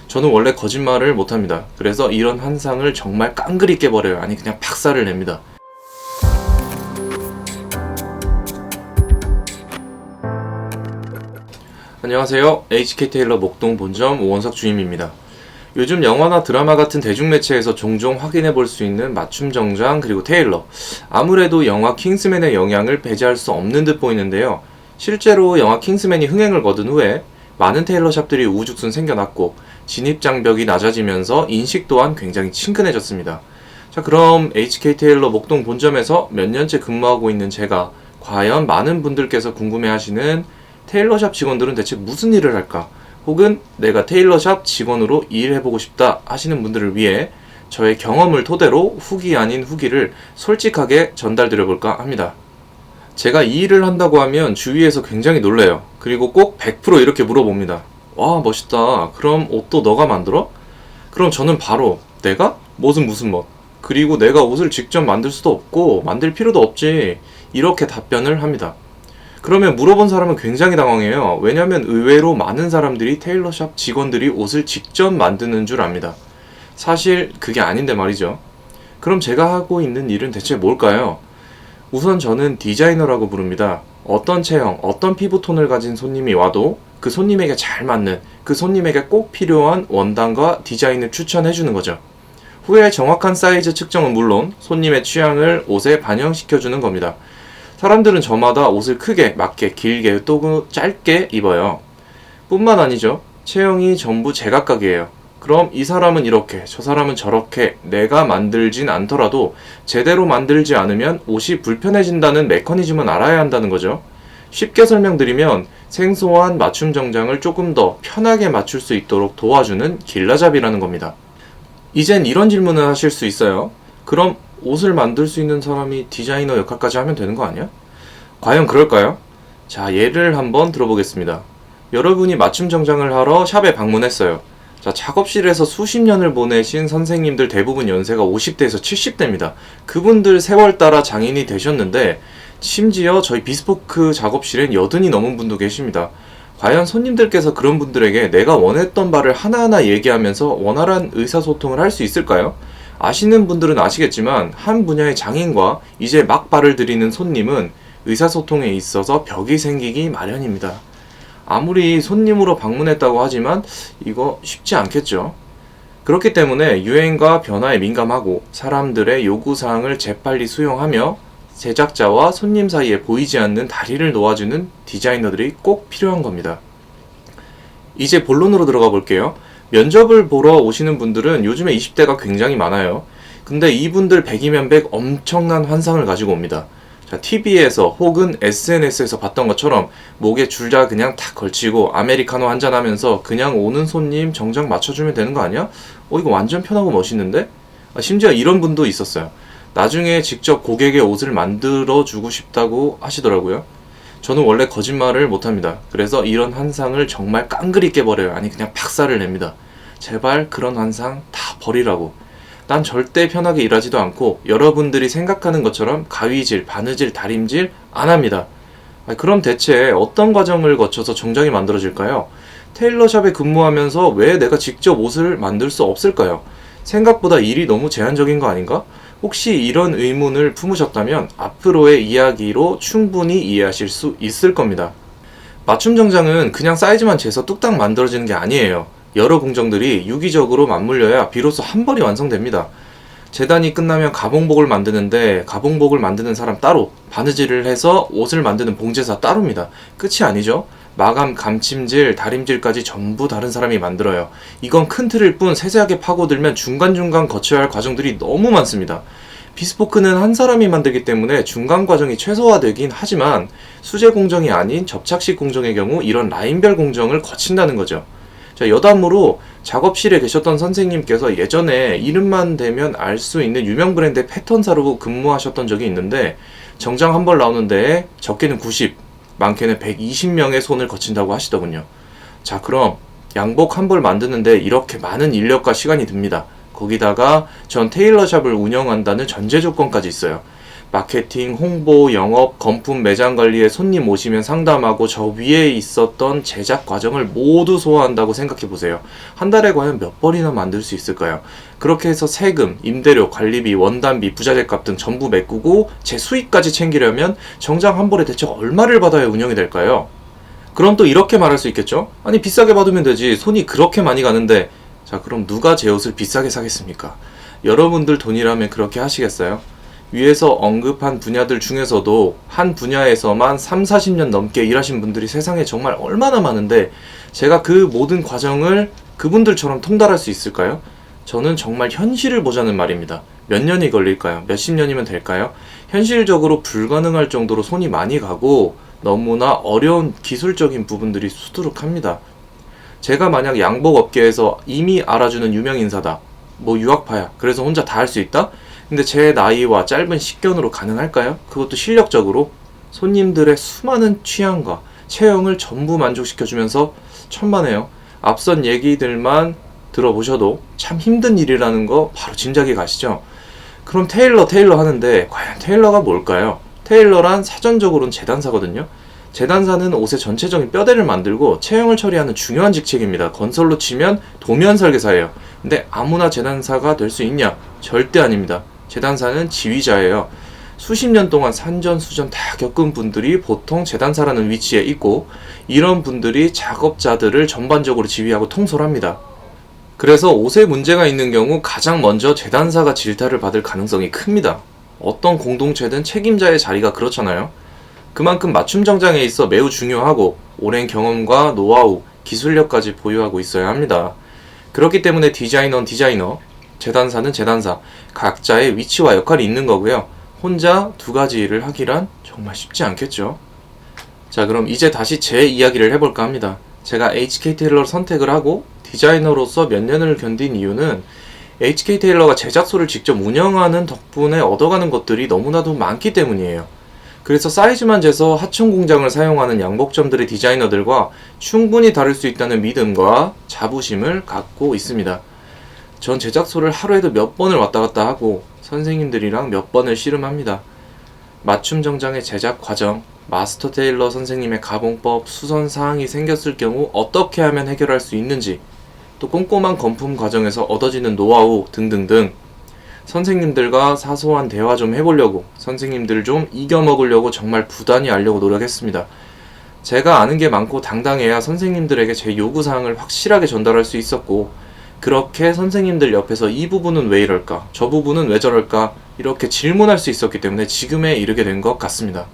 저는 원래 거짓말을 못합니다. 그래서 이런 환상을 정말 깡그리 깨버려요. 아니 그냥 박살을 냅니다. 안녕하세요. HK 테일러 목동 본점 오원석 주임입니다. 요즘 영화나 드라마 같은 대중매체에서 종종 확인해 볼 수 있는 맞춤 정장 그리고 테일러. 아무래도 영화 킹스맨의 영향을 배제할 수 없는 듯 보이는데요. 실제로 영화 킹스맨이 흥행을 거둔 후에 많은 테일러샵들이 우후죽순 생겨났고 진입장벽이 낮아지면서 인식 또한 굉장히 친근해졌습니다. 자, 그럼 HK 테일러 목동 본점에서 몇 년째 근무하고 있는 제가 과연 많은 분들께서 궁금해하시는 테일러샵 직원들은 대체 무슨 일을 할까? 혹은 내가 테일러샵 직원으로 일해보고 싶다 하시는 분들을 위해 저의 경험을 토대로 후기 아닌 후기를 솔직하게 전달드려볼까 합니다. 제가 이 일을 한다고 하면 주위에서 굉장히 놀래요. 그리고 꼭 100% 이렇게 물어봅니다. 와, 멋있다. 그럼 옷도 너가 만들어? 그럼 저는 바로 내가? 무슨 멋. 그리고 내가 옷을 직접 만들 수도 없고 만들 필요도 없지. 이렇게 답변을 합니다. 그러면 물어본 사람은 굉장히 당황해요. 왜냐면 의외로 많은 사람들이 테일러샵 직원들이 옷을 직접 만드는 줄 압니다. 사실 그게 아닌데 말이죠. 그럼 제가 하고 있는 일은 대체 뭘까요? 우선 저는 디자이너라고 부릅니다. 어떤 체형, 어떤 피부톤을 가진 손님이 와도 그 손님에게 잘 맞는, 그 손님에게 꼭 필요한 원단과 디자인을 추천해주는 거죠. 후에 정확한 사이즈 측정은 물론 손님의 취향을 옷에 반영시켜주는 겁니다. 사람들은 저마다 옷을 크게, 맞게, 길게, 또 짧게 입어요. 뿐만 아니죠. 체형이 전부 제각각이에요. 그럼 이 사람은 이렇게, 저 사람은 저렇게 내가 만들진 않더라도 제대로 만들지 않으면 옷이 불편해진다는 메커니즘은 알아야 한다는 거죠. 쉽게 설명드리면 생소한 맞춤 정장을 조금 더 편하게 맞출 수 있도록 도와주는 길라잡이라는 겁니다. 이젠 이런 질문을 하실 수 있어요. 그럼 옷을 만들 수 있는 사람이 디자이너 역할까지 하면 되는 거 아니야? 과연 그럴까요? 자, 예를 한번 들어보겠습니다. 여러분이 맞춤 정장을 하러 샵에 방문했어요. 자, 작업실에서 수십 년을 보내신 선생님들 대부분 연세가 50대에서 70대입니다. 그분들 세월 따라 장인이 되셨는데 심지어 저희 비스포크 작업실엔 80이 넘은 분도 계십니다. 과연 손님들께서 그런 분들에게 내가 원했던 바를 하나하나 얘기하면서 원활한 의사소통을 할 수 있을까요? 아시는 분들은 아시겠지만 한 분야의 장인과 이제 막 발을 들이는 손님은 의사소통에 있어서 벽이 생기기 마련입니다. 아무리 손님으로 방문했다고 하지만 이거 쉽지 않겠죠. 그렇기 때문에 유행과 변화에 민감하고 사람들의 요구사항을 재빨리 수용하며 제작자와 손님 사이에 보이지 않는 다리를 놓아주는 디자이너들이 꼭 필요한 겁니다. 이제 본론으로 들어가 볼게요. 면접을 보러 오시는 분들은 요즘에 20대가 굉장히 많아요. 근데 이분들 100이면 100 엄청난 환상을 가지고 옵니다. 자, TV에서 혹은 SNS에서 봤던 것처럼 목에 줄자 그냥 탁 걸치고 아메리카노 한잔 하면서 그냥 오는 손님 정장 맞춰주면 되는 거 아니야? 이거 완전 편하고 멋있는데? 심지어 이런 분도 있었어요. 나중에 직접 고객의 옷을 만들어 주고 싶다고 하시더라고요. 저는 원래 거짓말을 못합니다. 그래서 이런 환상을 정말 깡그리 깨버려요. 아니 그냥 박살을 냅니다. 제발 그런 환상 다 버리라고. 난 절대 편하게 일하지도 않고 여러분들이 생각하는 것처럼 가위질, 바느질, 다림질 안 합니다. 그럼 대체 어떤 과정을 거쳐서 정장이 만들어질까요? 테일러샵에 근무하면서 왜 내가 직접 옷을 만들 수 없을까요? 생각보다 일이 너무 제한적인 거 아닌가? 혹시 이런 의문을 품으셨다면 앞으로의 이야기로 충분히 이해하실 수 있을 겁니다. 맞춤 정장은 그냥 사이즈만 재서 뚝딱 만들어지는 게 아니에요. 여러 공정들이 유기적으로 맞물려야 비로소 한 벌이 완성됩니다. 재단이 끝나면 가봉복을 만드는데 가봉복을 만드는 사람 따로, 바느질을 해서 옷을 만드는 봉제사 따로입니다. 끝이 아니죠. 마감, 감침질, 다림질까지 전부 다른 사람이 만들어요. 이건 큰 틀일 뿐 세세하게 파고들면 중간중간 거쳐야 할 과정들이 너무 많습니다. 비스포크는 한 사람이 만들기 때문에 중간 과정이 최소화되긴 하지만 수제 공정이 아닌 접착식 공정의 경우 이런 라인별 공정을 거친다는 거죠. 자, 여담으로 작업실에 계셨던 선생님께서 예전에 이름만 대면 알 수 있는 유명 브랜드의 패턴사로 근무하셨던 적이 있는데 정장 한 벌 나오는데 적게는 90, 많게는 120명의 손을 거친다고 하시더군요. 자, 그럼 양복 한 벌 만드는데 이렇게 많은 인력과 시간이 듭니다. 거기다가 전 테일러샵을 운영한다는 전제 조건까지 있어요. 마케팅, 홍보, 영업, 건품, 매장 관리에 손님 오시면 상담하고 저 위에 있었던 제작 과정을 모두 소화한다고 생각해 보세요. 한 달에 과연 몇 번이나 만들 수 있을까요? 그렇게 해서 세금, 임대료, 관리비, 원단비, 부자재값 등 전부 메꾸고 제 수익까지 챙기려면 정장 한 벌에 대체 얼마를 받아야 운영이 될까요? 그럼 또 이렇게 말할 수 있겠죠? 아니 비싸게 받으면 되지, 손이 그렇게 많이 가는데. 자, 그럼 누가 제 옷을 비싸게 사겠습니까? 여러분들 돈이라면 그렇게 하시겠어요? 위에서 언급한 분야들 중에서도 한 분야에서만 3, 40년 넘게 일하신 분들이 세상에 정말 얼마나 많은데 제가 그 모든 과정을 그분들처럼 통달할 수 있을까요? 저는 정말 현실을 보자는 말입니다. 몇 년이 걸릴까요? 몇십 년이면 될까요? 현실적으로 불가능할 정도로 손이 많이 가고 너무나 어려운 기술적인 부분들이 수두룩합니다. 제가 만약 양복 업계에서 이미 알아주는 유명 인사다, 뭐 유학파야, 그래서 혼자 다 할 수 있다? 근데 제 나이와 짧은 식견으로 가능할까요? 그것도 실력적으로? 손님들의 수많은 취향과 체형을 전부 만족시켜주면서 천만에요. 앞선 얘기들만 들어보셔도 참 힘든 일이라는 거 바로 짐작이 가시죠? 그럼 테일러 하는데 과연 테일러가 뭘까요? 테일러란 사전적으로는 재단사거든요. 재단사는 옷의 전체적인 뼈대를 만들고 체형을 처리하는 중요한 직책입니다. 건설로 치면 도면 설계사예요. 근데 아무나 재단사가 될 수 있냐? 절대 아닙니다. 재단사는 지휘자예요. 수십 년 동안 산전수전 다 겪은 분들이 보통 재단사라는 위치에 있고 이런 분들이 작업자들을 전반적으로 지휘하고 통솔합니다. 그래서 옷에 문제가 있는 경우 가장 먼저 재단사가 질타를 받을 가능성이 큽니다. 어떤 공동체든 책임자의 자리가 그렇잖아요. 그만큼 맞춤 정장에 있어 매우 중요하고 오랜 경험과 노하우, 기술력까지 보유하고 있어야 합니다. 그렇기 때문에 디자이너는 디자이너, 재단사는 재단사, 각자의 위치와 역할이 있는 거고요. 혼자 두 가지 일을 하기란 정말 쉽지 않겠죠. 자, 그럼 이제 다시 제 이야기를 해볼까 합니다. 제가 HK 테일러를 선택을 하고 디자이너로서 몇 년을 견딘 이유는 HK 테일러가 제작소를 직접 운영하는 덕분에 얻어가는 것들이 너무나도 많기 때문이에요. 그래서 사이즈만 재서 하청 공장을 사용하는 양복점들의 디자이너들과 충분히 다를 수 있다는 믿음과 자부심을 갖고 있습니다. 전 제작소를 하루에도 몇 번을 왔다 갔다 하고 선생님들이랑 몇 번을 씨름합니다. 맞춤 정장의 제작 과정, 마스터 테일러 선생님의 가봉법, 수선 사항이 생겼을 경우 어떻게 하면 해결할 수 있는지, 또 꼼꼼한 건품 과정에서 얻어지는 노하우 등등등 선생님들과 사소한 대화 좀 해보려고, 선생님들 좀 이겨먹으려고 정말 부단히 알려고 노력했습니다. 제가 아는 게 많고 당당해야 선생님들에게 제 요구사항을 확실하게 전달할 수 있었고, 그렇게 선생님들 옆에서 이 부분은 왜 이럴까, 저 부분은 왜 저럴까 이렇게 질문할 수 있었기 때문에 지금에 이르게 된 것 같습니다.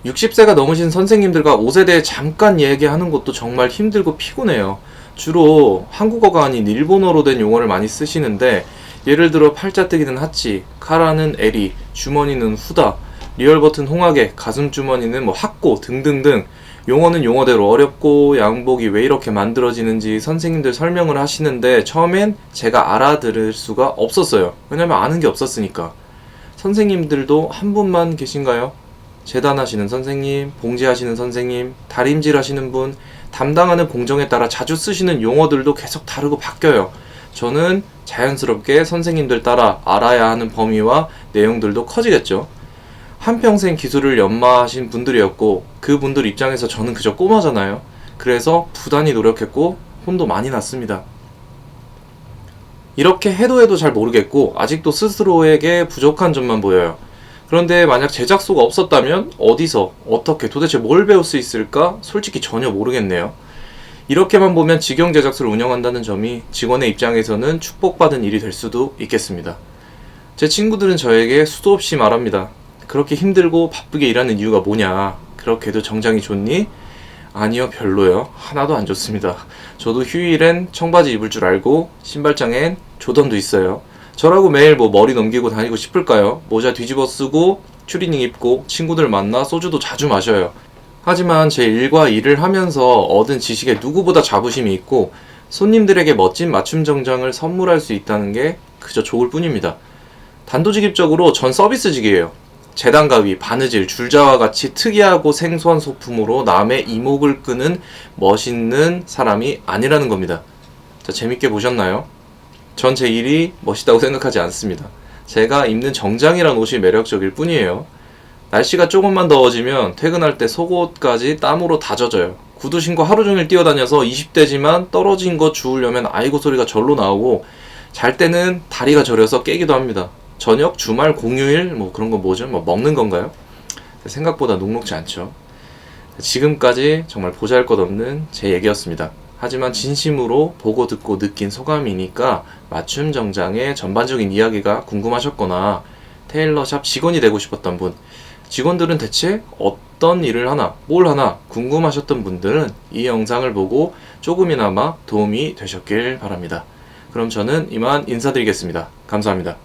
60세가 넘으신 선생님들과 옷에 대해 잠깐 얘기하는 것도 정말 힘들고 피곤해요. 주로 한국어가 아닌 일본어로 된 용어를 많이 쓰시는데 예를 들어 팔자뜨기는 하치, 카라는 에리, 주머니는 후다, 리얼버튼 홍하게, 가슴 주머니는 학고 등등등 용어는 용어대로 어렵고 양복이 왜 이렇게 만들어지는지 선생님들 설명을 하시는데 처음엔 제가 알아들을 수가 없었어요. 왜냐면 아는 게 없었으니까. 선생님들도 한 분만 계신가요? 재단하시는 선생님, 봉제하시는 선생님, 다림질 하시는 분, 담당하는 공정에 따라 자주 쓰시는 용어들도 계속 다르고 바뀌어요. 저는 자연스럽게 선생님들 따라 알아야 하는 범위와 내용들도 커지겠죠. 한평생 기술을 연마하신 분들이었고 그분들 입장에서 저는 그저 꼬마잖아요. 그래서 부단히 노력했고 혼도 많이 났습니다. 이렇게 해도 잘 모르겠고 아직도 스스로에게 부족한 점만 보여요. 그런데 만약 제작소가 없었다면 어디서 어떻게 도대체 뭘 배울 수 있을까 솔직히 전혀 모르겠네요. 이렇게만 보면 직영 제작소를 운영한다는 점이 직원의 입장에서는 축복받은 일이 될 수도 있겠습니다. 제 친구들은 저에게 수도 없이 말합니다. 그렇게 힘들고 바쁘게 일하는 이유가 뭐냐? 그렇게도 정장이 좋니? 아니요, 별로요. 하나도 안 좋습니다. 저도 휴일엔 청바지 입을 줄 알고 신발장엔 조던도 있어요. 저라고 매일 머리 넘기고 다니고 싶을까요? 모자 뒤집어 쓰고 추리닝 입고 친구들 만나 소주도 자주 마셔요. 하지만 제 일과 일을 하면서 얻은 지식에 누구보다 자부심이 있고 손님들에게 멋진 맞춤 정장을 선물할 수 있다는 게 그저 좋을 뿐입니다. 단도직입적으로 전 서비스직이에요. 재단가위, 바느질, 줄자와 같이 특이하고 생소한 소품으로 남의 이목을 끄는 멋있는 사람이 아니라는 겁니다. 자, 재밌게 보셨나요? 전 제 일이 멋있다고 생각하지 않습니다. 제가 입는 정장이란 옷이 매력적일 뿐이에요. 날씨가 조금만 더워지면 퇴근할 때 속옷까지 땀으로 다 젖어요. 구두 신고 하루 종일 뛰어다녀서 20대지만 떨어진 거 주우려면 아이고 소리가 절로 나오고 잘 때는 다리가 저려서 깨기도 합니다. 저녁, 주말, 공휴일 뭐 그런 거 뭐죠? 뭐 먹는 건가요? 생각보다 녹록지 않죠. 지금까지 정말 보잘것없는 제 얘기였습니다. 하지만 진심으로 보고 듣고 느낀 소감이니까 맞춤 정장의 전반적인 이야기가 궁금하셨거나 테일러샵 직원이 되고 싶었던 분, 직원들은 대체 어떤 일을 하나, 뭘 하나 궁금하셨던 분들은 이 영상을 보고 조금이나마 도움이 되셨길 바랍니다. 그럼 저는 이만 인사드리겠습니다. 감사합니다.